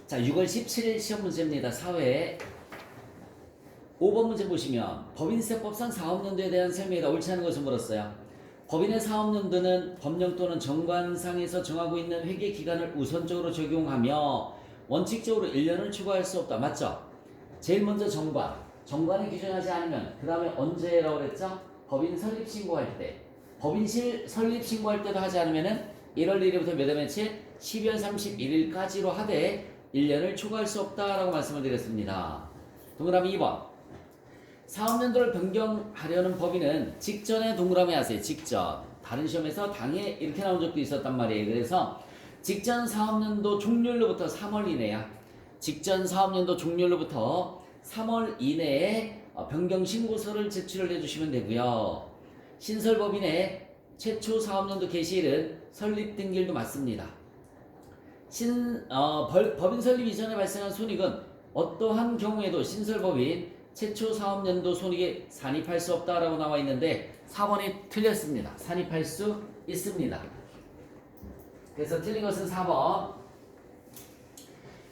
자, 6월 17일 시험 문제입니다. 사회 5번 문제 보시면 법인세법상 사업연도에 대한 설명이다. 옳지 않은 것을 물었어요. 법인의 사업연도는 법령 또는 정관상에서 정하고 있는 회계기간을 우선적으로 적용하며 원칙적으로 1년을 추가할 수 없다. 맞죠? 제일 먼저 정관에 규정하지 않으면 그 다음에 언제라고 그랬죠? 법인 설립 신고할 때, 법인실 설립 신고할 때도 하지 않으면은 1월 1일부터 몇 월 며칠? 12월 31일까지로 하되 1년을 추가할 수 없다라고 말씀을 드렸습니다. 동그라미 2번. 사업연도를 변경하려는 법인은 직전에 동그라미 하세요. 직전. 다른 시험에서 당해 이렇게 나온 적도 있었단 말이에요. 그래서 직전 사업연도 종료일로부터 3월 이내야. 직전 사업연도 종료일로부터 3월 이내에 변경 신고서를 제출을 해주시면 되고요. 신설법인의 최초 사업연도 개시일은 설립 등기일도 맞습니다. 법인 설립 이전에 발생한 손익은 어떠한 경우에도 신설법인 최초 사업연도 손익에 산입할 수 없다라고 나와 있는데 4번이 틀렸습니다. 산입할 수 있습니다. 그래서 틀린 것은 4번.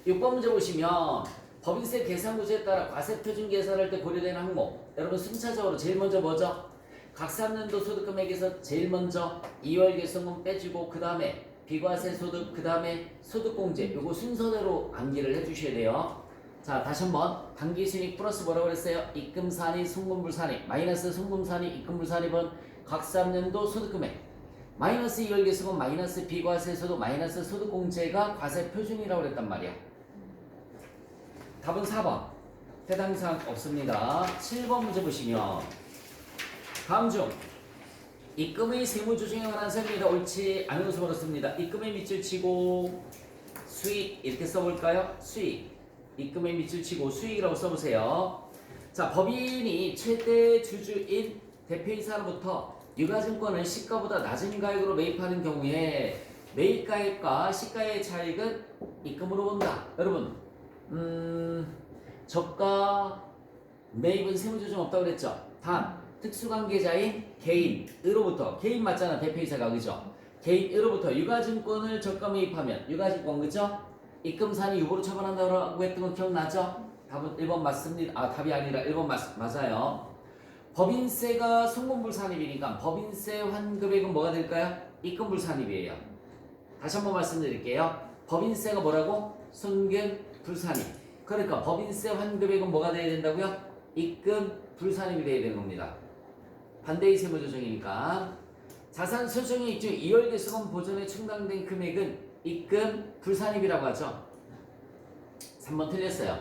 6번 문제 보시면 법인세 계산구조에 따라 과세표준 계산할 때 고려되는 항목, 여러분 순차적으로 제일 먼저 뭐죠? 각 3년도 소득금액에서 제일 먼저 2월 개성금 빼주고 그 다음에 비과세 소득, 그 다음에 소득공제, 요거 순서대로 암기를 해주셔야 돼요. 자, 다시 한번 당기순익 플러스 뭐라고 그랬어요? 입금산입, 송금불산입, 마이너스 송금산입, 입금불산입은 각 3년도 소득금액, 마이너스 2월 개성금, 마이너스 비과세 소득, 마이너스 소득공제가 과세 표준이라고 그랬단 말이야. 답은 4번. 해당 사항 없습니다. 7번 문제 보시면 다음 중 입금의 세무조정에 관한 설명이다. 옳지 않은 것을 물었습니다. 입금의 밑줄 치고 수익 이렇게 써볼까요? 수익. 입금의 밑줄 치고 수익이라고 써보세요. 자, 법인이 최대 주주인 대표이사로부터 유가증권을 시가보다 낮은 가액으로 매입하는 경우에 매입가액과 시가의 차익은 입금으로 본다. 여러분 저가 매입은 세무조정 없다고 그랬죠? 단 특수관계자인 개인으로부터, 개인 맞잖아 대표이사가, 그죠? 개인으로부터 유가증권을 저가 매입하면 유가증권, 그죠? 입금산이 유보로 처분한다고 했던 거 기억나죠? 답은 1번 맞습니다. 답이 아니라 1번 맞아요. 법인세가 송금불산입이니까 법인세 환급액은 뭐가 될까요? 입금불산입이에요. 다시 한번 말씀드릴게요. 법인세가 뭐라고? 송금불산입. 그러니까 법인세 환급액은 뭐가 돼야 된다고요? 입금불산입이 돼야 되는 겁니다. 반대의 세무조정이니까. 자산 소정의 입증 2월 개수금 보전에 충당된 금액은 입금 불산입이라고 하죠. 3번 틀렸어요.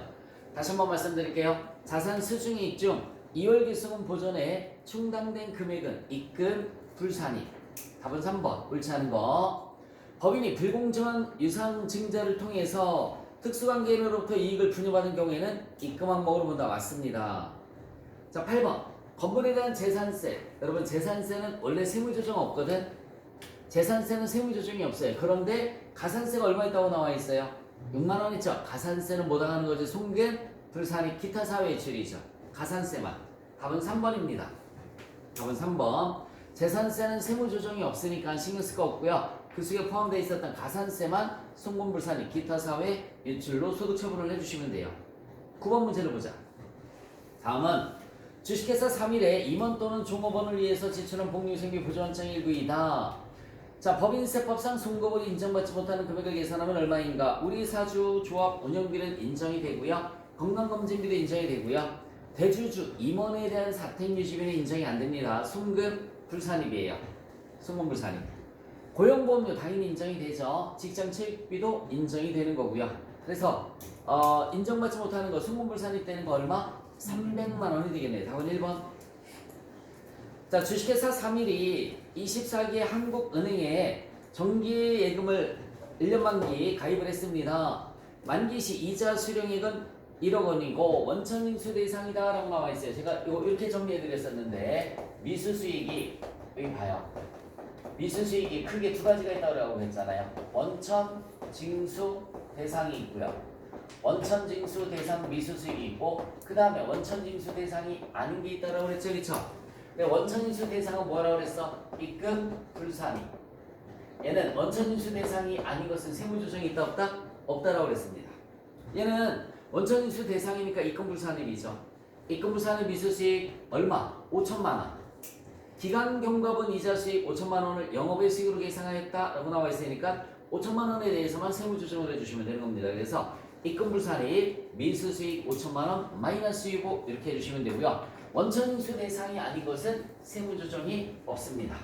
다시 한번 말씀드릴게요. 자산 수중의 입증 2월 개수금 보전에 충당된 금액은 입금 불산입. 답은 3번. 옳지 않은 거. 법인이 불공정한 유상증자를 통해서 특수관계인으로부터 이익을 분유받은 경우에는 입금 항목으로 본다. 맞습니다. 자, 8번. 건물에 대한 재산세. 여러분 재산세는 원래 세무조정 없거든. 재산세는 세무조정이 없어요. 그런데 가산세가 얼마 있다고 나와 있어요? 6만원 있죠? 가산세는 못 나가는 거지. 송금, 불산입, 기타 사회이출이죠. 가산세만. 답은 3번입니다. 답은 3번. 재산세는 세무조정이 없으니까 신경 쓸 거 없고요. 그 속에 포함되어 있었던 가산세만 송금, 불산입, 기타 사회 유출로 소득 처분을 해주시면 돼요. 9번 문제를 보자. 다음은 주식회사 3일에 임원 또는 종업원을 위해서 지출한 복리후생비 보조원장 일부이다. 자, 법인세법상 송금을 인정받지 못하는 금액을 계산하면 얼마인가? 우리 사주 조합 운영비는 인정이 되고요. 건강검진비도 인정이 되고요. 대주주 임원에 대한 사택유지비는 인정이 안 됩니다. 송금 불산입이에요. 송금 불산입. 고용보험료 당연히 인정이 되죠. 직장체육비도 인정이 되는 거고요. 그래서 인정받지 못하는 거 송금 불산입 되는 거 얼마? 300만 원이 되겠네요. 답은 1번. 자, 주식회사 3일이 24기 한국은행에 정기예금을 1년 만기 가입을 했습니다. 만기 시 이자 수령액은 1억 원이고 원천징수 대상이다 라고 나와 있어요. 제가 이거 이렇게 정리해 드렸었는데 미수수익이 여기 봐요. 미수수익이 크게 두 가지가 있다고 했잖아요. 원천징수 대상이 있고요. 원천징수 대상 미수수익이 있고 그 다음에 원천징수 대상이 아닌 게 있다고 그랬죠. 그렇죠? 근데 원천징수 대상은 뭐라고 그랬어? 입금 불산입. 얘는 원천징수 대상이 아닌 것은 세무조정이 있다 없다? 없다라고 그랬습니다. 얘는 원천인수 대상이니까 입금불산입이죠. 입금불산입 미수수익 얼마? 5천만 원. 기간경과분 이자 수익 5천만 원을 영업의 수익으로 계산하였다라고 나와 있으니까 5천만 원에 대해서만 세무조정을 해주시면 되는 겁니다. 그래서 입금불산입 미수수익 5천만 원 마이너스 2고 이렇게 해주시면 되고요. 원천인수 대상이 아닌 것은 세무조정이 없습니다.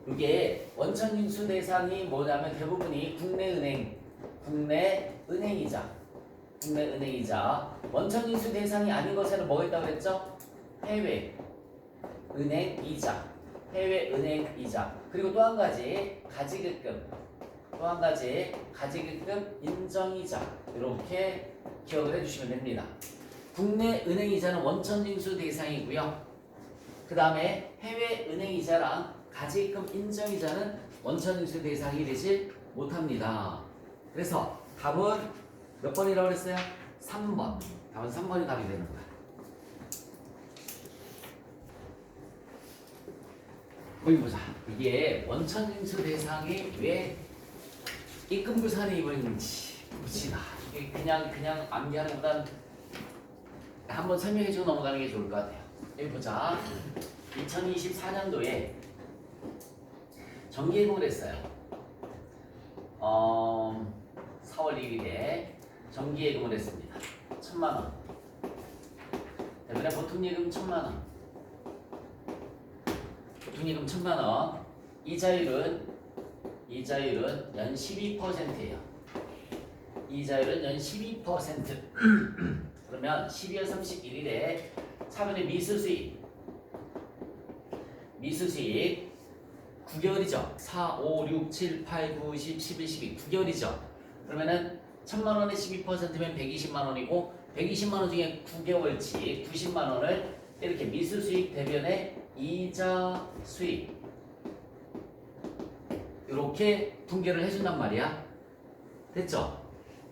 이게 원천인수 대상이 뭐냐면 대부분이 국내은행이자 원천인수 대상이 아닌 것에는 뭐 있다고 그랬죠? 해외은행이자 그리고 또 한 가지 가지급금 인정이자 이렇게 기억을 해주시면 됩니다. 국내은행이자는 원천인수 대상이고요. 그 다음에 해외은행이자랑 가지급금 인정이자는 원천인수 대상이 되지 못합니다. 그래서 답은 몇 번이라고 그랬어요? 3번. 답은 3번이 답이 되는 거야. 여기 보자. 이게 원천인수 대상이 왜 입금불산에 입었는지 묻히다. 이게 그냥 암기하는 것보단 한번 설명해주고 넘어가는 게 좋을 것 같아요. 여기 보자. 2024년도에 정기예금을 했어요. 4월 1일에 정기예금을 했습니다. 1,000만 원. 대신에 보통예금 1,000만 원. 보통예금 1,000만 원. 이자율은 연 12%예요. 이자율은 연 12%. 그러면 12월 31일에 차변의 미수수익 9개월이죠. 4, 5, 6, 7, 8, 9, 10, 11, 12 9개월이죠. 그러면은 1,000만 원에 12%면 120만 원이고 120만 원 중에 9개월치 90만 원을 이렇게 미수수익 대변에 이자 수익 이렇게 분개를 해준단 말이야. 됐죠?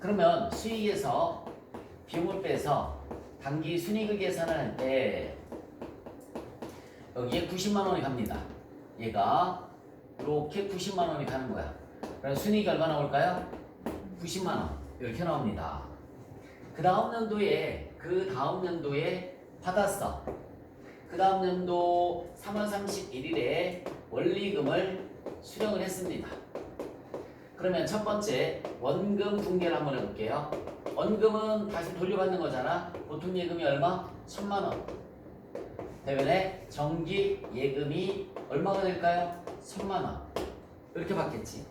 그러면 수익에서 비용을 빼서 단기 순이익을 계산을 할 때 여기에 90만 원이 갑니다. 얘가 이렇게 90만 원이 가는 거야. 그럼 순이익이 얼마 나올까요? 90만 원 이렇게 나옵니다. 그 다음 연도에 받았어. 그 다음 연도 3월 31일에 원리금을 수령을 했습니다. 그러면 첫 번째 원금 분개를 한번 해볼게요. 원금은 다시 돌려받는 거잖아. 보통 예금이 얼마? 1,000만 원. 대변에 정기 예금이 얼마가 될까요? 1,000만 원. 이렇게 받겠지.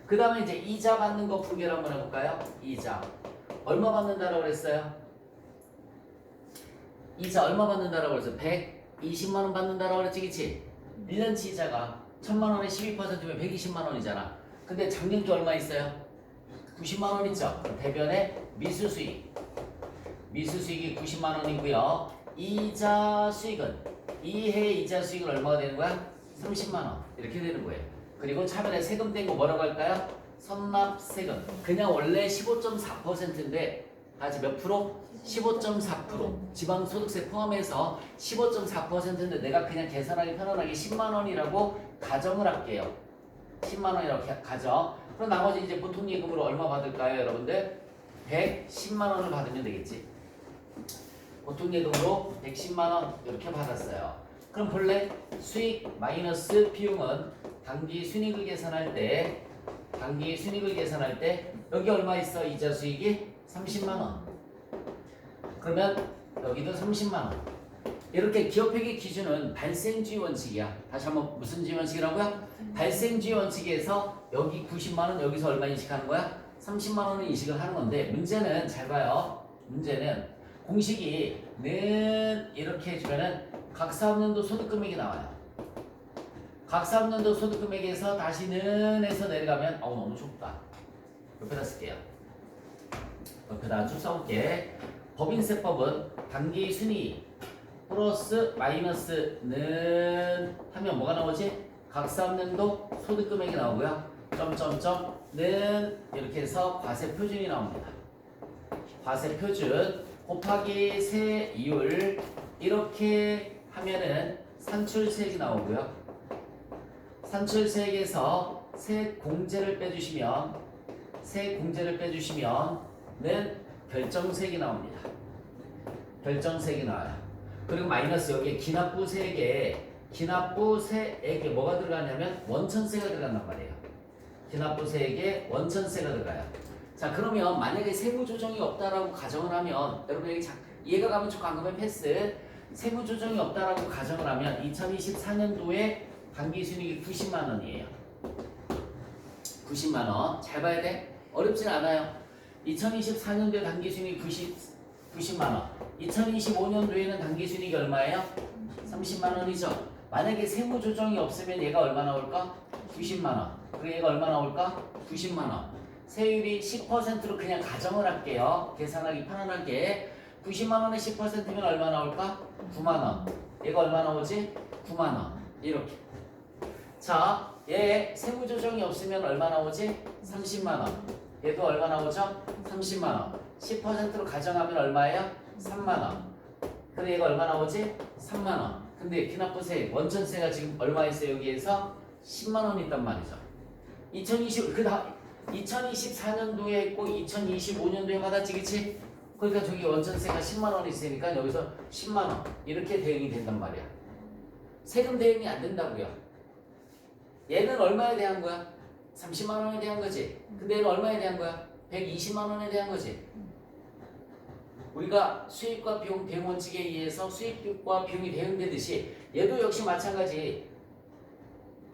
그 다음에 이제 이자 받는 거 분개를 한번 해볼까요? 이자. 얼마 받는다라고 그랬어요? 이자 얼마 받는다라고 그랬어요? 120만 원 받는다라고 그랬지, 그치? 1년치 이자가 1,000만 원에 12%면 120만 원이잖아. 근데 작년도 얼마 있어요? 90만 원 있죠? 그럼 대변에 미수수익이 90만 원이고요. 이자 수익은 이해 이자 수익은 얼마가 되는 거야? 30만 원 이렇게 되는 거예요. 그리고 차변에 세금 뗀 거 뭐라고 할까요? 선납세금. 그냥 원래 15.4%인데 다시 몇 프로? 15.4%. 지방소득세 포함해서 15.4%인데 내가 그냥 계산하기 편안하게 10만 원이라고 가정을 할게요. 10만 원이라고 가정. 그럼 나머지 이제 보통 예금으로 얼마 받을까요, 여러분들? 110만 원을 받으면 되겠지. 보통 예금으로 110만 원 이렇게 받았어요. 그럼 본래 수익 마이너스 비용은 단기 순이익을 계산할 때 여기 얼마 있어? 이자 수익이 30만 원. 그러면 여기도 30만 원. 이렇게 기업회계 기준은 발생주의 원칙이야. 다시 한번 무슨 주의 원칙이라고요? 발생주의 원칙에서 여기 90만 원 여기서 얼마 인식하는 거야? 30만 원을 인식을 하는 건데 문제는 잘 봐요. 문제는 공식이 는 이렇게 해주면은 각 사업년도 소득금액이 나와요. 각 사업년도 소득금액에서 다시 는 해서 내려가면 너무 좁다. 옆에다 쓸게요. 옆에다 쭉 써볼게. 법인세법은 단기 순이익 플러스 마이너스 는 하면 뭐가 나오지? 각 사업년도 소득금액이 나오고요. 점점점 는 이렇게 해서 과세표준이 나옵니다. 과세표준 곱하기 세이율 이렇게 하면은 산출세액이 나오고요. 산출세액에서 세액공제를 빼주시면 세 공제를 빼주시면은 결정세액이 나옵니다. 결정세액이 나와요. 그리고 마이너스 여기에 기납부세액에 뭐가 들어가냐면 원천세가 들어간단 말이에요. 기납부세액에 원천세가 들어가요. 자, 그러면 만약에 세무조정이 없다라고 가정을 하면 여러분 여기 이해가 가면 좋고 안 가면 패스. 세무조정이 없다라고 가정을 하면 2024년도에 당기순이익이 90만 원이에요. 90만 원. 잘 봐야 돼. 어렵진 않아요. 2024년도에 당기순이익 90만 원. 2025년도에는 당기순이익이 얼마예요? 30만 원이죠. 만약에 세무조정이 없으면 얘가 얼마 나올까? 90만 원. 그리고 얘가 얼마 나올까? 90만 원. 세율이 10%로 그냥 가정을 할게요. 계산하기 편안하게. 90만 원에 10%면 얼마 나올까? 9만 원. 얘가 얼마 나오지? 9만 원. 이렇게. 자, 얘 세무조정이 없으면 얼마 나오지? 30만 원. 얘도 얼마 나오죠? 30만 원. 10%로 가정하면 얼마예요? 3만 원. 그래 얘가 얼마 나오지? 3만 원. 근데 기납부세 원천세가 지금 얼마 있어요? 여기에서 10만 원 있단 말이죠. 2024년도에 있고 2025년도에 받았지, 그치? 그러니까 저기 원천세가 10만 원 있으니까 여기서 10만 원 이렇게 대응이 된단 말이야. 세금 대응이 안 된다고요. 얘는 얼마에 대한 거야? 30만 원에 대한 거지. 근데 얘는 얼마에 대한 거야? 120만 원에 대한 거지. 우리가 수입과 비용 대응 원칙에 의해서 수입과 비용이 대응되듯이 얘도 역시 마찬가지.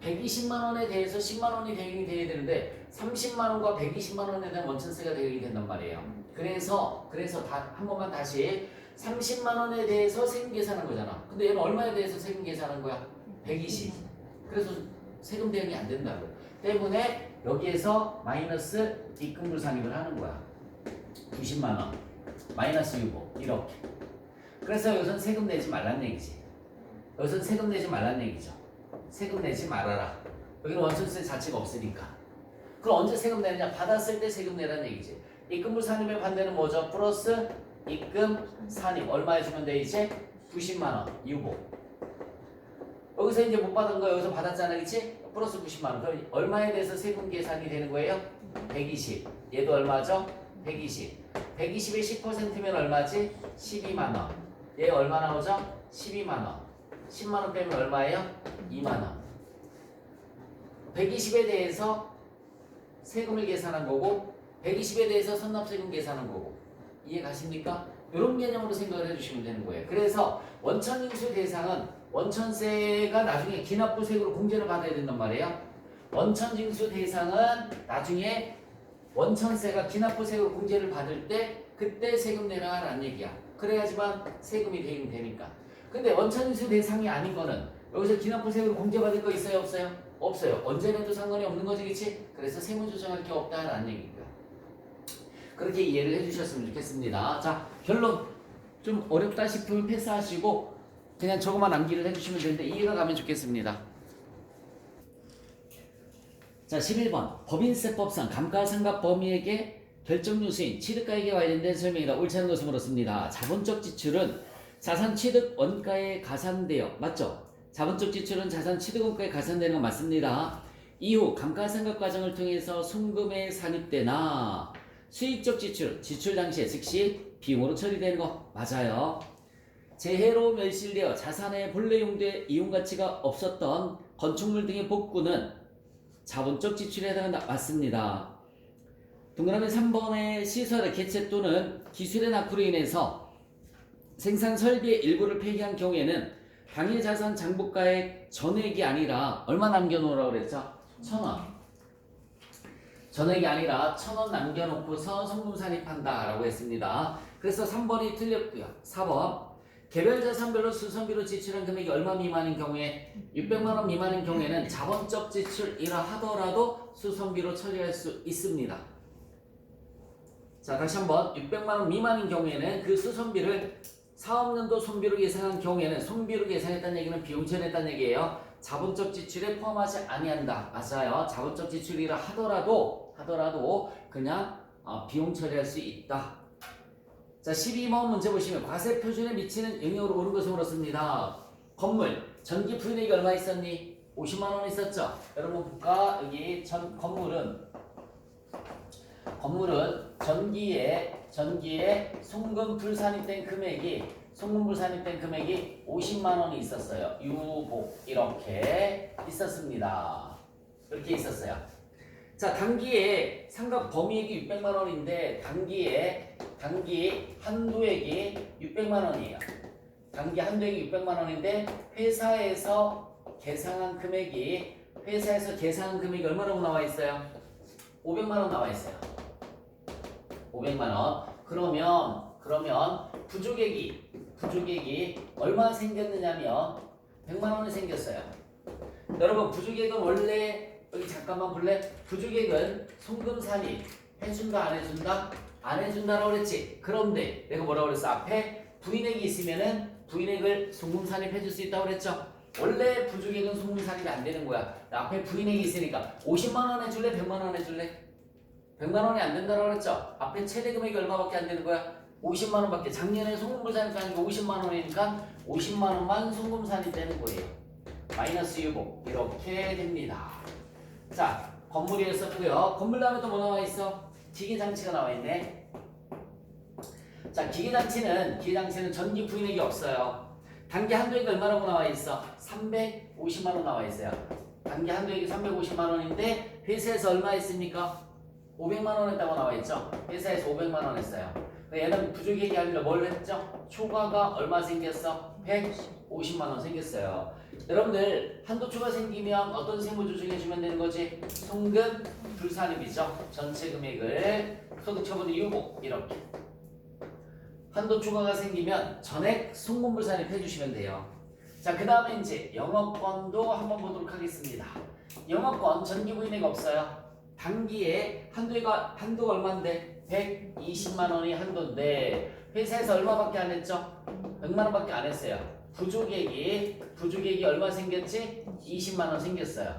120만 원에 대해서 10만 원이 대응이 돼야 되는데 30만 원과 120만 원에 대한 원천세가 대응이 된단 말이에요. 그래서 한 번만 다시 30만 원에 대해서 세금 계산한 거잖아. 근데 얘는 얼마에 대해서 세금 계산한 거야? 120. 그래서 세금 대응이 안 된다고. 때문에 여기에서 마이너스 입금물 상입을 하는 거야. 90만 원. 마이너스 유보. 이렇게. 그래서 여기서는 세금 내지 말란 얘기지. 여기서는 세금 내지 말란 얘기죠. 세금 내지 말아라. 여기는 원천세 자체가 없으니까. 그럼 언제 세금 내느냐? 받았을 때 세금 내라는 얘기지. 입금물 산입의 반대는 뭐죠? 플러스 입금 산입. 얼마 해주면 돼 이제? 90만 원. 유보. 여기서 이제 못 받은 거 여기서 받았잖아, 그치? 플러스 90만 원. 그럼 얼마에 대해서 세금 계산이 되는 거예요? 120. 얘도 얼마죠? 120. 120에 10%면 얼마지? 12만 원. 얘 얼마 나오죠? 12만 원. 10만 원 빼면 얼마예요? 2만 원. 120에 대해서 세금을 계산한 거고 120에 대해서 선납세금 계산한 거고. 이해 가십니까? 이런 개념으로 생각을 해주시면 되는 거예요. 그래서 원천징수 대상은 원천세가 나중에 기납부세액으로 공제를 받아야 된단 말이에요. 원천징수 대상은 나중에 원천세가 기납부세액으로 공제를 받을 때 그때 세금 내라 라는 얘기야. 그래야지만 세금이 대응되니까. 근데 원천징수 대상이 아닌 거는 여기서 기납부세액으로 공제받을 거 있어요? 없어요? 없어요. 언제 내도 상관이 없는 거지, 그치? 그래서 세무조정할 게 없다라는 얘기고요. 그렇게 이해를 해주셨으면 좋겠습니다. 자, 결론. 좀 어렵다 싶으면 패스하시고 그냥 저것만 암기를 해주시면 되는데 이해가 가면 좋겠습니다. 자, 11번. 법인세법상 감가상각 범위에게 결정요소인 취득가액에 관련된 설명이다. 옳지 않은 것을 물었습니다. 자본적 지출은 자산 취득 원가에 가산되어 맞죠? 자본적 지출은 자산 취득 원가에 가산되는 건 맞습니다. 이후 감가상각 과정을 통해서 송금에 산입되나 수익적 지출, 지출 당시에 즉시 비용으로 처리되는 거 맞아요. 재해로 멸실되어 자산의 본래 용도에 이용 가치가 없었던 건축물 등의 복구는 자본적 지출에 해당한다. 맞습니다. 동그라미 3번의 시설의 개체 또는 기술의 낙후로 인해서 생산 설비의 일부를 폐기한 경우에는 당해 자산 장부가액 전액이 아니라 얼마 남겨놓으라고 그랬죠? 1,000원. 전액이 아니라 1,000원 남겨놓고서 송금 산입한다 라고 했습니다. 그래서 3번이 틀렸고요. 4번. 개별 자산별로 수선비로 지출한 금액이 얼마 미만인 경우에 600만 원 미만인 경우에는 자본적 지출이라 하더라도 수선비로 처리할 수 있습니다. 자, 다시 한번 600만 원 미만인 경우에는 그 수선비를 사업연도 손비로 계산한 경우에는 손비로 계산했다는 얘기는 비용 처리했다는 얘기예요. 자본적 지출에 포함하지 아니한다. 맞아요. 자본적 지출이라 하더라도 그냥 비용 처리할 수 있다. 자, 12번 문제 보시면 과세 표준에 미치는 영향으로 옳은 것을 물었습니다. 건물 전기 부인액이 얼마 있었니? 50만 원 있었죠. 여러분 볼까? 여기 건물은 건물은 전기에 송금불산입된 금액이 50만 원이 있었어요. 유복 이렇게 있었습니다. 이렇게 있었어요. 자, 단기에 상각 범위액이 600만 원인데 단기 한도액이 600만 원이에요. 단기 한도액이 600만 원인데 회사에서 계상한 금액이 얼마라고 나와 있어요? 500만 원 나와 있어요. 500만 원. 그러면 부족액이 얼마 생겼느냐면 100만 원이 생겼어요. 여러분 부족액은 원래 여기 잠깐만 볼래? 부족액은 송금산입 해준다 안 해준다? 안 해준다라고 그랬지. 그런데 내가 뭐라고 그랬어? 앞에 부인액이 있으면은 부인액을 송금산입 해줄 수 있다고 그랬죠. 원래 부족액은 송금산입이 안 되는 거야. 앞에 부인액이 있으니까 50만 원 해줄래? 100만 원 해줄래? 100만 원이 안 된다고 그랬죠. 앞에 최대 금액이 얼마밖에 안 되는 거야? 50만 원밖에. 작년에 송금불산입 하니까 50만 원이니까 50만 원만 송금산입 되는 거예요. 마이너스 유복 이렇게 됩니다. 자, 건물이 있었고요. 건물 다음에 또 뭐 나와 있어? 기계장치가 나와 있네. 자, 기계장치는 전기 부인액이 없어요. 단기 한도액이 얼마라고 나와 있어? 350만 원 나와 있어요. 단기 한도액이 350만 원인데 회사에서 얼마 했습니까? 500만 원 했다고 나와 있죠. 회사에서 500만 원 했어요. 얘는 부족액이 아니라 뭘 했죠? 초과가 얼마 생겼어? 150만 원 생겼어요. 여러분들 한도 초과 생기면 어떤 세무 조정해주면 되는 거지? 송금 불산입이죠. 전체 금액을 소득 처분의 유복 이렇게. 한도 초과가 생기면 전액 송금 불산입 해주시면 돼요. 자, 그 다음에 이제 영업권도 한번 보도록 하겠습니다. 영업권 전기 부인액 없어요. 단기에 한도가 얼마인데? 120만 원이 한도인데 회사에서 얼마밖에 안 했죠? 100만 원밖에 안 했어요. 부족액이 얼마 생겼지? 20만 원 생겼어요.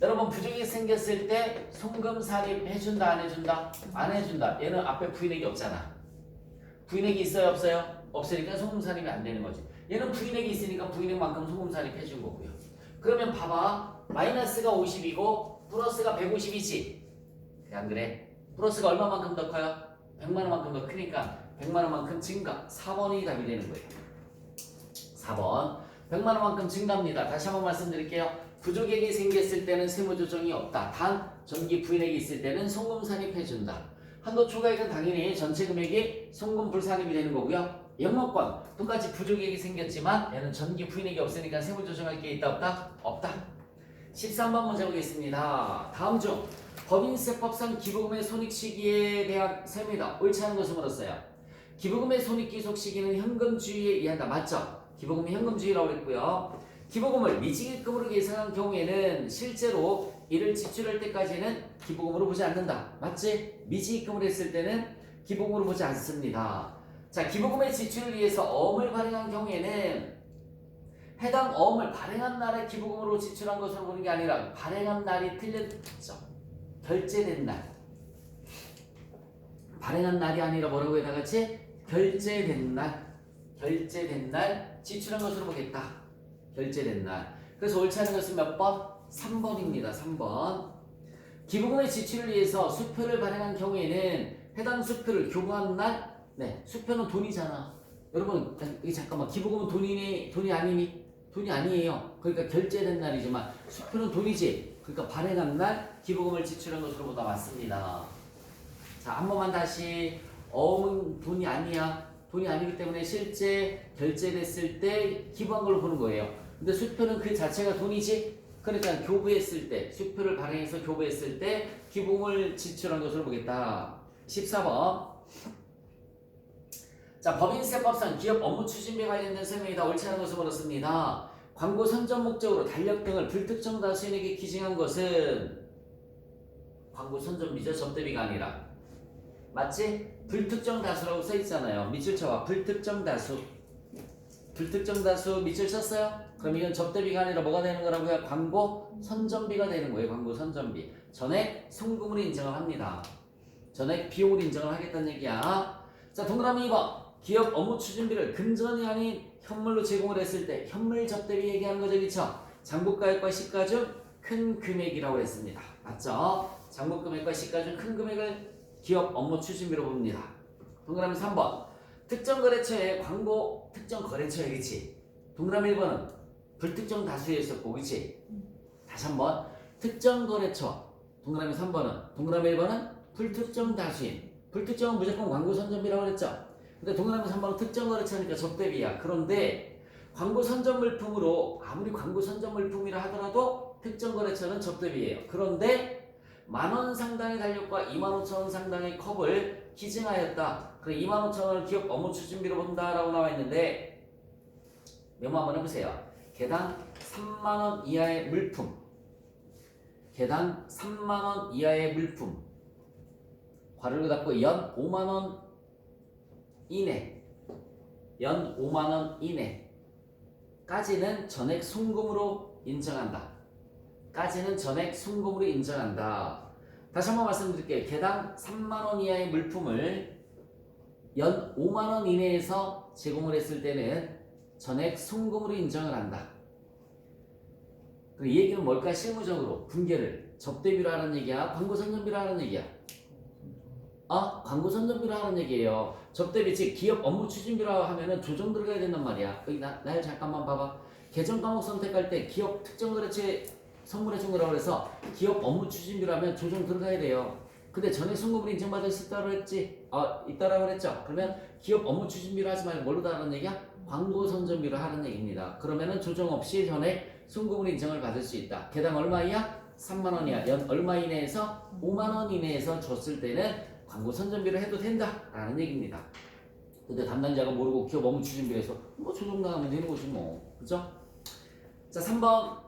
여러분 부족액 생겼을 때 송금 산입 해준다 안 해준다? 안 해준다. 얘는 앞에 부인액이 없잖아. 부인액이 있어요 없어요? 없으니까 송금 산입이 안 되는 거지. 얘는 부인액이 있으니까 부인액만큼 송금 산입 해준 거고요. 그러면 봐봐. 마이너스가 50이고 플러스가 150이지. 안 그래? 플러스가 얼마만큼 더 커요? 100만 원만큼 더 크니까 100만 원만큼 증가. 4번이 답이 되는 거예요. 4번. 100만 원만큼 증가합니다. 다시 한번 말씀드릴게요. 부족액이 생겼을 때는 세무조정이 없다. 단 전기 부인액이 있을 때는 송금 산입해준다. 한도 초과액은 당연히 전체 금액이 송금 불산입이 되는 거고요. 영업권 똑같이 부족액이 생겼지만 얘는 전기 부인액이 없으니까 세무조정할 게 있다 없다? 없다. 13번 문제 보겠습니다. 다음 중 법인세법상 기부금의 손익 시기에 대한 셈이다. 옳지 않은 것을 물었어요. 기부금의 손익 기속 시기는 현금주의에 의한다. 맞죠? 기부금이 현금주의라고 그랬고요. 기부금을 미지급금으로 계산한 경우에는 실제로 이를 지출할 때까지는 기부금으로 보지 않는다. 맞지? 미지급금을 했을 때는 기부금으로 보지 않습니다. 자, 기부금의 지출을 위해서 어음을 발행한 경우에는 해당 어음을 발행한 날에 기부금으로 지출한 것으로 보는 게 아니라 발행한 날이 틀렸죠. 결제된 날. 발행한 날이 아니라 뭐라고 해야 나갔지? 결제된 날 지출한 것으로 보겠다. 결제된 날. 그래서 옳지 않은 것은 몇 번? 3번입니다. 3번. 기부금의 지출을 위해서 수표를 발행한 경우에는 해당 수표를 교부한 날. 네, 수표는 돈이잖아. 여러분, 이게 잠깐만. 기부금은 돈이 아니니? 돈이 아니에요. 그러니까 결제된 날이지만 수표는 돈이지. 그러니까 발행한 날 기부금을 지출한 것으로 보다 맞습니다. 자, 한 번만 다시. 어음은 돈이 아니야. 돈이 아니기 때문에 실제 결제됐을 때 기부한 걸로 보는 거예요. 근데 수표는 그 자체가 돈이지. 그러니까 교부했을 때, 수표를 발행해서 교부했을 때 기부금을 지출한 것으로 보겠다. 14번. 자, 법인세법상 기업 업무 추진비에 관련된 설명이다. 옳지 않은 것을 물었습니다. 광고 선전 목적으로 달력 등을 불특정 다수인에게 기증한 것은 광고 선전비죠. 접대비가 아니라. 맞지? 불특정 다수라고 써 있잖아요. 밑줄 쳐봐. 불특정 다수 밑줄 쳤어요? 그럼 이건 접대비가 아니라 뭐가 되는 거라고요? 광고 선전비가 되는 거예요. 광고 선전비. 전액 송금으로 인정을 합니다. 전액 비용으로 인정을 하겠다는 얘기야. 자, 동그라미 2번. 기업 업무 추진비를 금전이 아닌 현물로 제공을 했을 때 현물 접대비 얘기하는 거죠. 그렇죠? 장부가액과 시가 중 큰 금액이라고 했습니다. 맞죠? 장부금액과 시가 중 큰 금액을 기업 업무 추진비로 봅니다. 동그라미 3번. 특정 거래처의 광고 특정 거래처이겠지. 동그라미 1번은 불특정 다수에 있었고, 그치? 다시 한번. 특정 거래처. 동그라미 3번은, 동그라미 1번은 불특정 다수인. 불특정은 무조건 광고 선점비라고 그랬죠. 근데 동그라미 3번은 특정 거래처니까 적대비야. 그런데 광고 선점 물품으로 아무리 광고 선점 물품이라 하더라도 특정 거래처는 적대비예요. 그런데 10,000원 상당의 달력과 25,000원 상당의 컵을 기증하였다. 그래 25,000원을 기업 업무 추진비로 본다라고 나와 있는데 메모 한번 해보세요. 개당 3만원 이하의 물품, 개당 3만원 이하의 물품, 괄호를 닫고 연 5만원 이내, 연 5만원 이내까지는 전액 송금으로 인정한다. 까지는 전액 송금으로 인정한다. 다시 한번 말씀드릴게요. 개당 3만원 이하의 물품을 연 5만원 이내에서 제공을 했을 때는 전액 송금으로 인정을 한다. 이 얘기는 뭘까? 실무적으로 분계를 접대비로 하는 얘기야? 광고 선점비로 하는 얘기야? 광고 선점비로 하는 얘기예요. 접대비 즉 기업 업무 추진비로 하면은 조정 들어가야 된단 말이야. 여기 날 잠깐만 봐봐. 계정 과목 선택할 때 기업 특정 거래처에 선물해 준 거라고 해서 기업 업무 추진비로 하면 조정 들어가야 돼요. 근데 전액 송금으로 인정받을 수 있다고 했지? 있다라고 그랬죠? 그러면 기업 업무 추진비로 하지 말고 뭘로 하는 얘기야? 광고 선점비로 하는 얘기입니다. 그러면은 조정 없이 전액 송금으로 인정을 받을 수 있다. 개당 얼마이야? 3만원이야. 연 얼마 이내에서? 5만원 이내에서 줬을 때는 광고 선점비로 해도 된다라는 얘기입니다. 근데 담당자가 모르고 기업 업무 추진비로 해서 뭐 조정 나가면 되는 거지 뭐. 그죠? 자 3번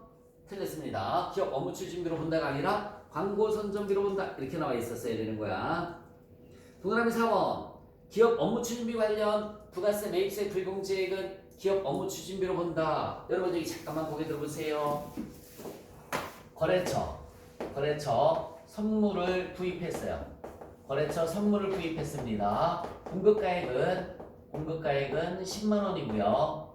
틀렸습니다. 기업 업무 추진비로 본다가 아니라 광고 선점비로 본다 이렇게 나와 있었어야 되는 거야. 동그라미 4번. 기업 업무 추진비 관련 부가세 매입세 불공제액은 기업 업무 추진비로 본다. 여러분 여기 잠깐만 고개 들어보세요. 거래처 선물을 구입했어요. 거래처 선물을 구입했습니다. 공급가액은 10만원이고요.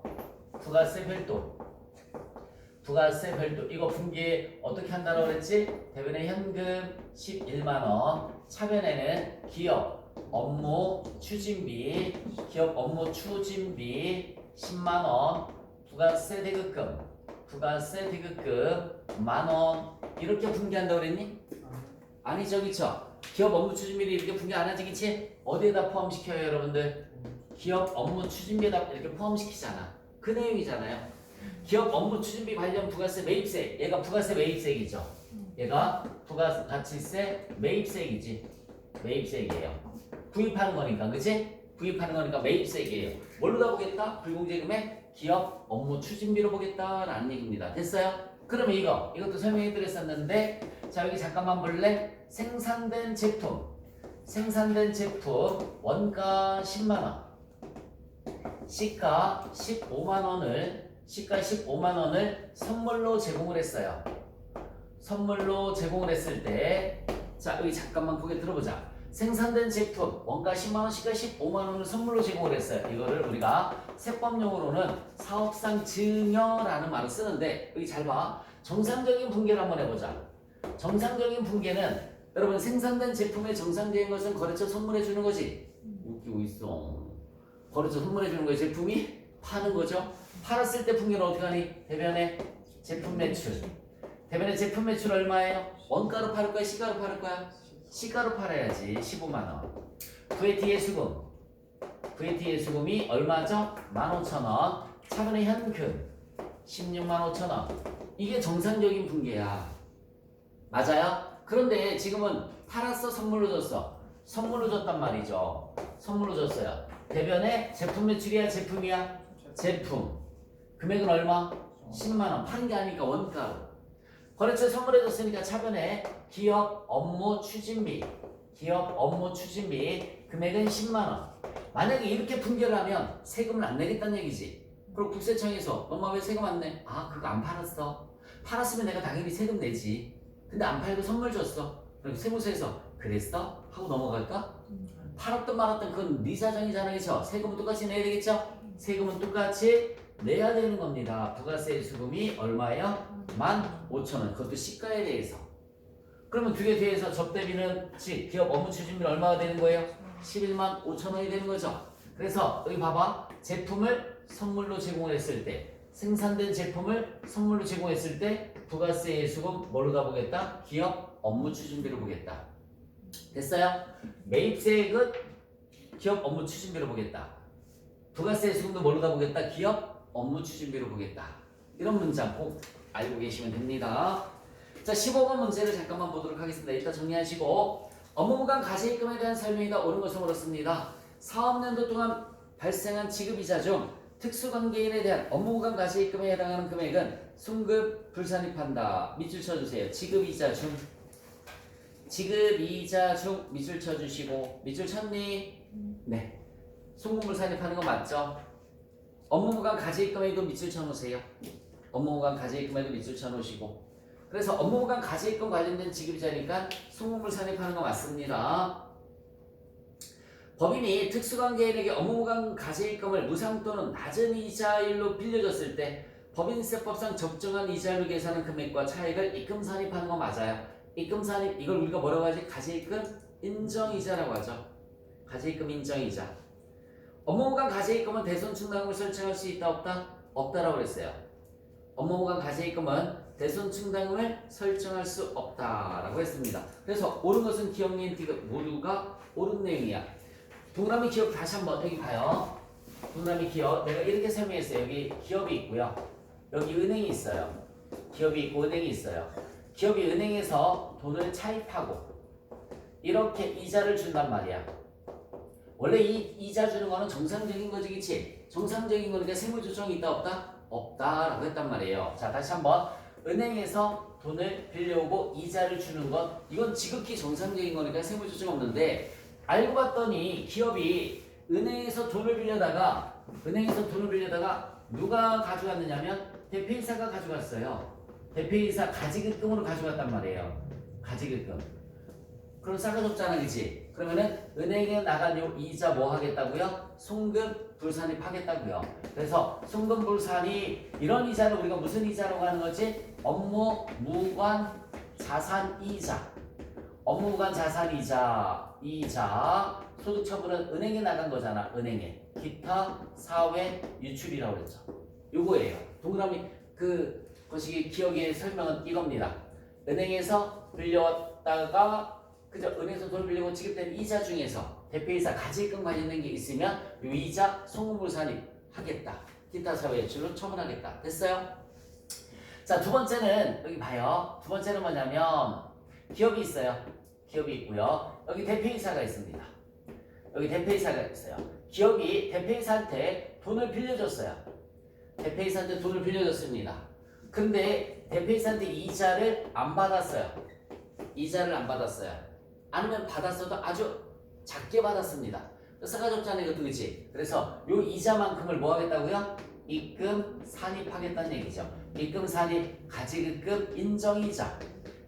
부가세 별도 이거 분계 어떻게 한다고 그랬지? 대변에 현금 11만원, 차변에는 기업 업무 추진비 10만원, 부가세 대급금 만원 이렇게 분계한다고 그랬니? 아니죠, 그쵸? 기업 업무 추진비를 이렇게 분계 안 하지, 그치? 어디에다 포함시켜요, 여러분들? 기업 업무 추진비에다 이렇게 포함시키잖아. 그 내용이잖아요. 기업 업무 추진비 관련 부가세 매입세, 얘가 부가세 매입세이죠. 얘가 부가가치세 매입세이지. 매입세이에요. 구입하는 거니까, 그치? 구입하는 거니까 매입세이에요. 뭘로 다 보겠다? 불공제금액 기업 업무 추진비로 보겠다라는 얘기입니다. 됐어요? 그러면 이것도 설명해 드렸었는데, 자 여기 잠깐만 볼래? 생산된 제품 원가 10만원, 시가 15만원을 선물로 제공을 했어요. 선물로 제공을 했을 때, 자 여기 잠깐만 고개 들어보자. 생산된 제품 원가 10만원, 시가 15만원을 선물로 제공을 했어요. 이거를 우리가 세법용어로는 사업상 증여라는 말을 쓰는데, 여기 잘 봐. 정상적인 분계를 한번 해보자. 정상적인 분계는 여러분 생산된 제품의 정상적인 것은 거래처 선물해 주는 거지. 웃기고 있어. 거래처 선물해 주는 거예요. 제품이 파는 거죠. 팔았을 때 분계는 어떻게 하니? 대변에 제품 매출. 대변에 제품 매출 얼마예요? 원가로 팔을 거야? 시가로 팔을 거야? 시가로 팔아야지. 15만원. VAT의 수금이 얼마죠? 15,000원. 차분의 현금 16만 5천원. 이게 정상적인 분계야. 맞아요? 그런데 지금은 팔았어? 선물로 줬어? 선물로 줬단 말이죠. 선물로 줬어요. 대변에 제품 매출이야? 제품이야? 제품. 금액은 얼마? 10만원. 파는 게 아니니까 원가로. 거래처에 선물해 줬으니까 차변에 기업 업무 추진비 금액은 10만원. 만약에 이렇게 분결을 하면 세금을 안 내겠다는 얘기지. 그리고 국세청에서 엄마 왜 세금 안 내? 그거 안 팔았어. 팔았으면 내가 당연히 세금 내지. 근데 안 팔고 선물 줬어. 그럼 세무서에서 그랬어? 하고 넘어갈까? 팔았든 말았든 그건 네 사정이잖아, 그쵸? 세금은 똑같이 내야 되겠죠? 세금은 똑같이 내야 되는 겁니다. 부가세 수금이 얼마예요? 15,000원. 그것도 시가에 대해서. 그러면 두 개 뒤에서 접대비는 기업 업무 추진비는 얼마가 되는 거예요? 11만 5천 원이 되는 거죠. 그래서 여기 봐봐. 제품을 선물로 제공을 했을 때 생산된 제품을 선물로 제공했을 때 부가세 예수금 뭘로 가보겠다? 기업 업무 추진비로 보겠다. 됐어요? 매입세액은 기업 업무 추진비로 보겠다. 부가세 예수금도 뭘로 가보겠다? 기업 업무 추진비로 보겠다. 이런 문장 꼭 알고 계시면 됩니다. 자, 15번 문제를 잠깐만 보도록 하겠습니다. 일단 정리하시고 업무부관 가세입금에 대한 설명이다. 옳은 것을 물었습니다. 사업년도 동안 발생한 지급이자 중 특수관계인에 대한 업무부관 가세입금에 해당하는 금액은 순급 불산입한다. 밑줄 쳐주세요. 지급이자 중 밑줄 쳐주시고 밑줄 쳤니? 네. 순급 불산입하는 거 맞죠? 업무부관 가세입금에도 밑줄 쳐놓으세요. 업무부관 가세입금에도 밑줄 쳐놓으시고 그래서 업무부관 가세입금 관련된 지급이자니까 순급을 산입하는 거 맞습니다. 법인이 특수관계인에게 업무부관 가세입금을 무상 또는 낮은 이자율로 빌려줬을 때 법인세법상 적정한 이자율로 계산한 금액과 차액을 입금 산입하는 거 맞아요. 입금 산입 이걸 우리가 뭐라고 하지? 가세입금 인정이자라고 하죠. 가세입금 인정이자. 업무부관 가세입금은 대손 충당금을 설정할 수 있다 없다? 없다라고 그랬어요. 업무부관 가세입금은 대손 충당금을 설정할 수 없다라고 했습니다. 그래서 옳은 것은 기업 니은 디귿 모두가 옳은 내용이야. 동그라미 기업 다시 한번 여기 봐요. 동그라미 기업 내가 이렇게 설명했어요. 여기 기업이 있고요. 여기 은행이 있어요. 기업이 있고 은행이 있어요. 기업이 은행에서 돈을 차입하고 이렇게 이자를 준단 말이야. 원래 이 이자 주는 거는 정상적인 거지, 그치? 정상적인 거니까 세무 조정이 있다 없다? 없다라고 했단 말이에요. 자, 다시 한번 은행에서 돈을 빌려오고 이자를 주는 것 이건 지극히 정상적인 거니까 세무 조정 없는데 알고 봤더니 기업이 은행에서 돈을 빌려다가 누가 가져갔느냐면 대표이사가 가져갔어요. 대표이사 가지급금으로 가져갔단 말이에요. 가지급금. 그럼 싸가지 없잖아, 그치? 그러면은 은행에 나간 요 이자 뭐 하겠다고요? 송금 불산입 하겠다고요. 그래서 송금 불산입 이런 이자를 우리가 무슨 이자라고 하는 거지? 업무무관 자산이자. 업무무관 자산이자 소득 처분은 은행에 나간 거잖아. 은행에. 기타 사회 유출이라고 그랬죠. 요거예요. 동그라미 그것이 기억의 설명은 이겁니다. 은행에서 빌려왔다가 그죠? 은행에서 돈을 빌리고 지급된 이자 중에서 대표이사 가지입금 관련된 게 있으면 요 이자 송금불산입 하겠다. 기타 사회 유출로 처분하겠다. 됐어요? 자, 두 번째는 여기 봐요. 두 번째는 뭐냐면 기업이 있어요. 기업이 있고요. 여기 대표이사가 있습니다. 여기 대표이사가 있어요. 기업이 대표이사한테 돈을 빌려줬어요. 대표이사한테 돈을 빌려줬습니다. 근데 대표이사한테 이자를 안 받았어요. 이자를 안 받았어요. 아니면 받았어도 아주 작게 받았습니다. 싸가지 없잖아요, 이것도, 그치? 그래서 요 이자만큼을 뭐 하겠다고요? 입금 산입하겠다는 얘기죠. 입금 산입 가지급금 인정이자.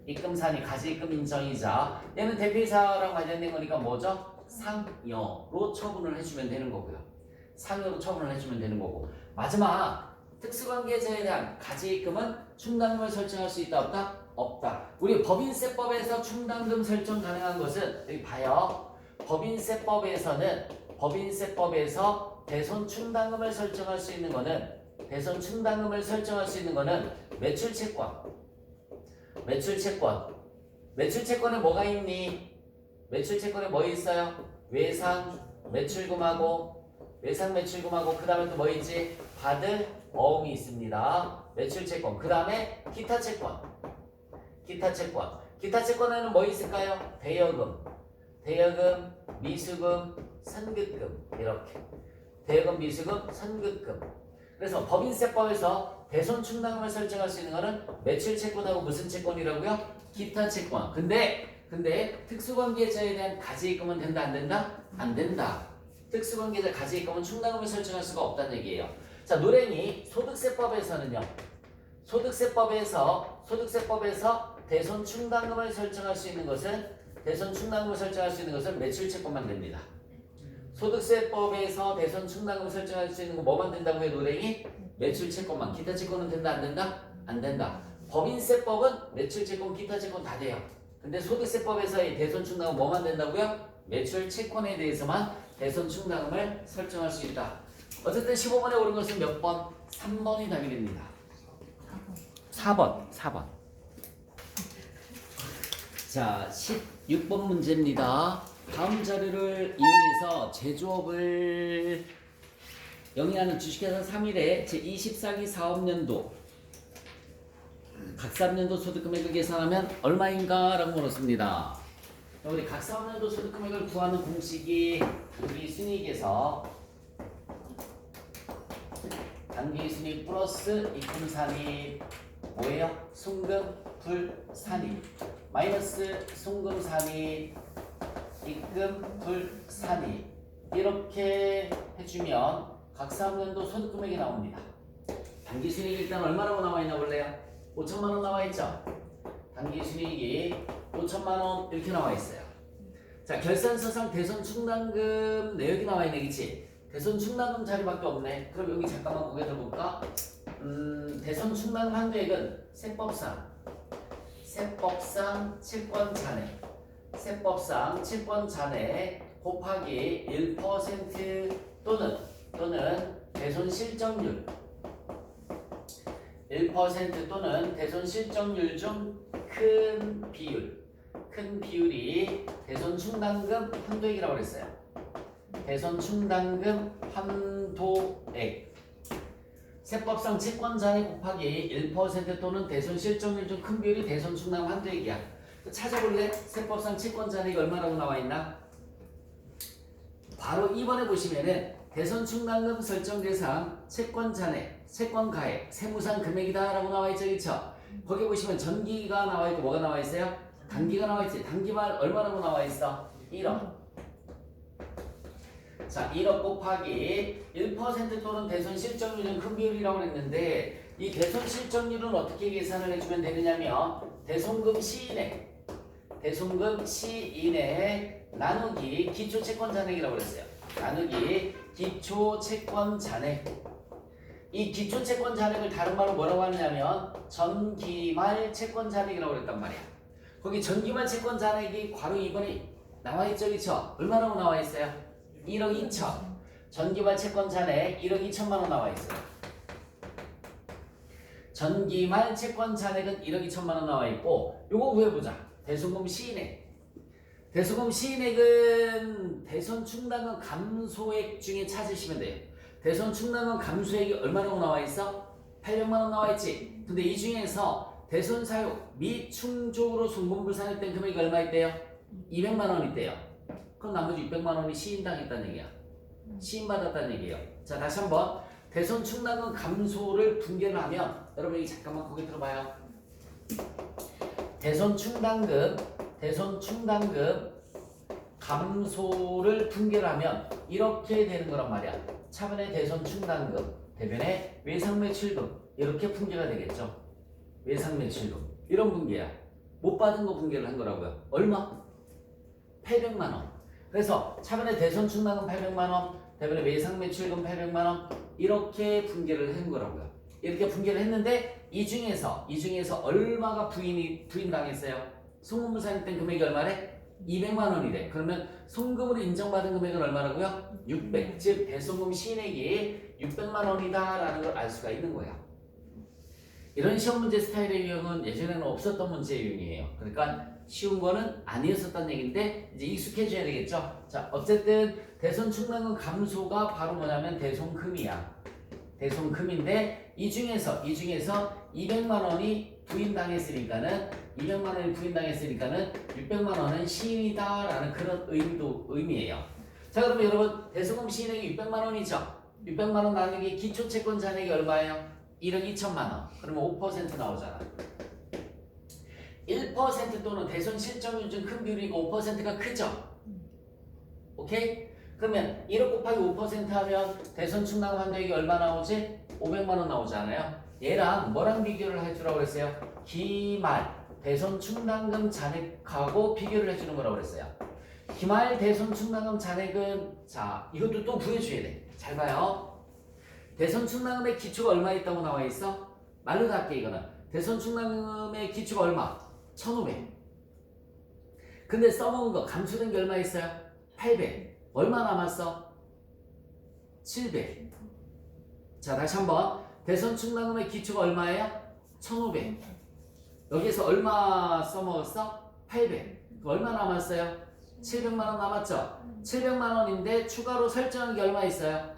입금 산입 가지급금 인정이자. 얘는 대표이사랑 관련된 거니까 뭐죠? 상여로 처분을 해주면 되는 거고요. 상여로 처분을 해주면 되는 거고. 마지막 특수관계자에 대한 가지입금은 충당금을 설정할 수 있다 없다? 없다. 우리 법인세법에서 충당금 설정 가능한 것은 여기 봐요. 법인세법에서 대손 충당금을 설정할 수 있는 거는 매출채권에 뭐가 있니? 매출채권에 뭐 있어요? 외상 매출금하고 그 다음에 또 뭐 있지? 받을 어음이 있습니다. 매출채권. 그 다음에 기타채권. 기타채권에는 뭐 있을까요? 대여금, 미수금, 선급금. 이렇게. 대여금, 미수금, 선급금. 그래서 법인세법에서 대손 충당금을 설정할 수 있는 거는 매출채권하고 무슨 채권이라고요? 기타채권. 근데 특수관계자에 대한 가지입금은 된다 안 된다? 안 된다. 특수관계자 가지입금은 충당금을 설정할 수가 없다는 얘기예요. 자, 노랭이 소득세법에서는요. 소득세법에서 대손 충당금을 설정할 수 있는 것은 매출채권만 됩니다. 소득세법에서 대손 충당금을 설정할 수 있는 거 뭐만 된다고 해요, 노랭이? 매출채권만. 기타채권은 된다 안 된다? 안 된다. 법인세법은 매출채권, 기타채권 다 돼요. 근데 소득세법에서의 대손 충당은 뭐만 된다고요? 매출 채권에 대해서만 대손 충당금을 설정할 수 있다. 어쨌든 15번에 오른 것은 몇 번? 3번이 답이 됩니다. 4번. 자, 16번 문제입니다. 다음 자료를 이용해서 제조업을 영위하는 주식회사 3일에 제24기 사업년도 각 사업년도 소득금액을 계산하면 얼마인가? 라고 물었습니다. 우리 각 사업년도 소득금액을 구하는 공식이 단기순이익에서 단기순이익 플러스 입금산이익 뭐예요? 송금 불산이익 마이너스 송금산이익 입금 불산이익 이렇게 해주면 각 사업년도 소득금액이 나옵니다. 단기순이익이 일단 얼마라고 나와있나 볼래요? 5천만원 나와있죠? 단기순이익이 5천만원 이렇게 나와있어요. 자, 결산서상 대손충당금 내역이 나와있네, 그치? 대손충당금 자리밖에 없네. 그럼 여기 잠깐만 고개 들어볼까? 대손충당금 한도액은 세법상 채권 잔액 곱하기 1% 또는 대손 실적률 1% 또는 대손 실적률 중 큰 비율이 대손 충당금 한도액이라고 그랬어요. 대손 충당금 한도액 세법상 채권 잔액 곱하기 1% 또는 대손 실적률 중 큰 비율이 대손 충당금 한도액이야. 찾아볼래? 세법상 채권 잔액이 얼마라고 나와 있나? 바로 2번에 보시면은 대손 충당금 설정 대상 채권 잔액, 채권 가액, 세무상 금액이다 라고 나와 있죠, 그쵸? 거기 보시면 전기가 나와 있고 뭐가 나와 있어요? 단기가 나와 있지. 단기만 얼마라고 나와 있어? 1억. 자, 1억 곱하기 1% 또는 대손 실적률 중 큰 비율이라고 했는데 이 대손 실적률은 어떻게 계산을 해주면 되느냐면 대손금 시인액 나누기 기초채권 잔액이라고 그랬어요. 나누기 기초채권 잔액. 이 기초채권 잔액을 다른 말로 뭐라고 하느냐면 전기말 채권 잔액이라고 그랬단 말이야. 거기 전기말 채권 잔액이 괄호 2번에 나와 있죠, 그쵸? 얼마라고 나와 있어요? 1억 2천. 전기말 채권 잔액 1억 2천만 원 나와 있어요. 전기말 채권 잔액은 1억 2천만 원 나와 있고 요거 구해보자. 대손금 시인액. 대손금 시인액은 대손 충당금 감소액 중에 찾으시면 돼요. 대손 충당금 감소액이 얼마라고 나와 있어? 800만 원 나와 있지. 근데 이 중에서 대손 사육 및 충족으로 송금불 산입된 금액이 얼마 있대요? 200만 원 있대요. 그럼 나머지 600만 원이 시인당했다는 얘기야. 시인받았다는 얘기예요. 자, 다시 한번 대손 충당금 감소를 분개를 하면 여러분 여기 잠깐만 거기 들어봐요. 대손 충당금 감소를 분개를 하면 이렇게 되는 거란 말이야. 차변의 대손 충당금, 대변의 외상매출금 이렇게 분개가 되겠죠. 외상매출금 이런 분개야. 못 받은 거 분개를 한 거라고요. 얼마? 800만 원. 그래서 차변의 대손 충당금 800만 원, 대변의 외상매출금 800만 원 이렇게 분개를 한 거라고요. 이렇게 분개를 했는데 이 중에서 얼마가 부인당했어요? 송금을 산입된 금액이 얼마래? 200만 원이래. 그러면 송금으로 인정받은 금액은 얼마라고요? 600. 즉 대송금 시인액이 600만 원이다 라는 걸 알 수가 있는 거야. 이런 시험 문제 스타일의 유형은 예전에는 없었던 문제 유형이에요. 그러니까 쉬운 거는 아니었었다는 얘기인데 이제 익숙해져야 되겠죠. 자, 어쨌든 대손 충당금 감소가 바로 뭐냐면 대손금이야. 대손금인데 이 중에서 200만 원이 부인당했으니까는 600만 원은 시인이다라는 그런 의미예요. 자, 그러면 여러분 대손금 시인액이 600만 원이죠. 600만 원 나누기 기초채권 잔액이 얼마예요? 1억 2천만 원. 그러면 5% 나오잖아. 1% 또는 대손 실적률 중 큰 비율이니까 5%가 크죠. 오케이? 그러면 1억 곱하기 5% 하면 대손 충당금 한도액이 얼마 나오지? 500만 원 나오잖아요. 얘랑 뭐랑 비교를 해주라고 그랬어요? 기말 대손 충당금 잔액하고 비교를 해주는 거라고 그랬어요. 기말 대손 충당금 잔액은 자 이것도 또 구해줘야 돼. 잘 봐요. 대손 충당금의 기초가 얼마 있다고 나와 있어? 말로 다 할게 이거는. 대손 충당금의 기초가 얼마? 1,500. 근데 써먹은 거 감소된 게 얼마 있어요? 800. 얼마 남았어? 700. 자, 다시 한번. 대선 충당금의 기초가 얼마예요? 1500. 여기서 얼마 써먹었어? 800. 얼마 남았어요? 700만 원 남았죠? 700만 원인데 추가로 설정한 게 얼마 있어요?